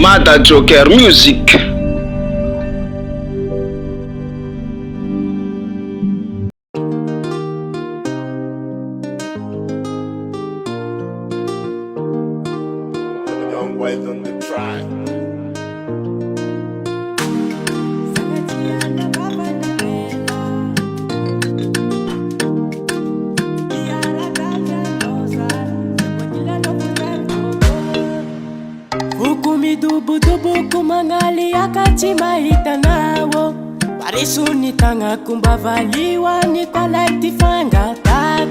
Mada Joker Music. Young White on the track. Dubu-dubu kumangali akati mahita nawo Parisuni tanga kumbavaliwa ni kwa laiti fangatak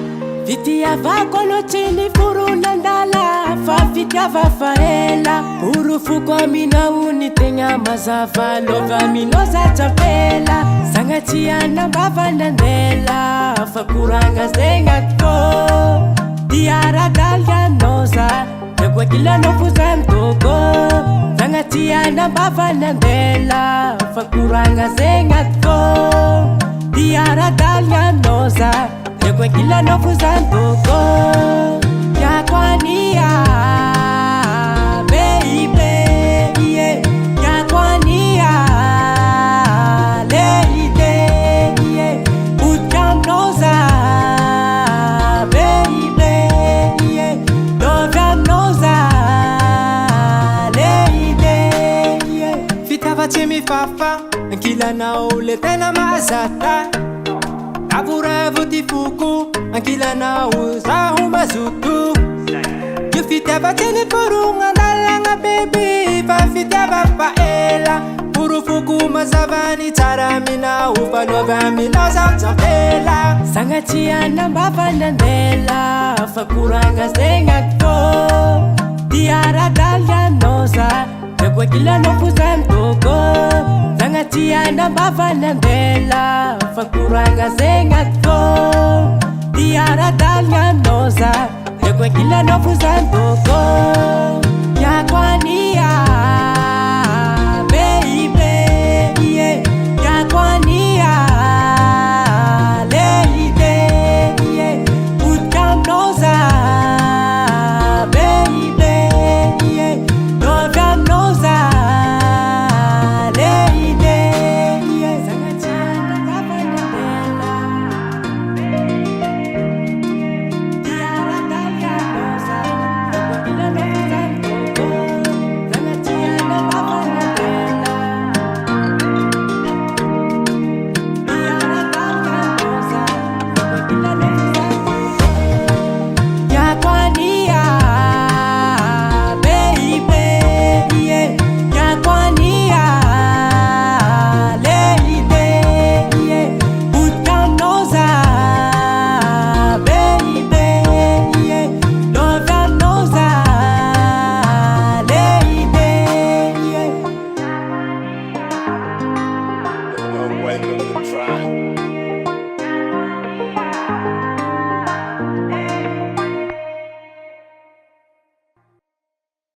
Vitia vako notini furu nandala Fa vitia vafaela Urufu kwa mina unitenga mazava Lova minoza chapela Sangatia na mbava nandela Fa kuranga zenga kiko Diara dalia noza Kwa kila nofuza mtoko Zangatia na mbava na mbela Fakuranga zenga tko Diara dalia noza Kwa kila nofuza mtoko Ya kwania Baby yeah. Ya kwania Lady yeah. Utam noza Baby yeah. Dodam noza Chimi fafa Ankila na ule tena mazata Kaburavu tifuku Ankila na uza umazutu Yufitaba chini furunga Ndalanga baby Fafitaba paela Urufuku mazavani Taramina ufanova minoza utapela Sangatia na mbava nandela Fakuranga zenga kto Diara dalia noza Kwa kila nofuza mtoko Zangatia na mbava na mbela Fakuranga zenga tko Diara dalia noza Kwa kila nofuza mtoko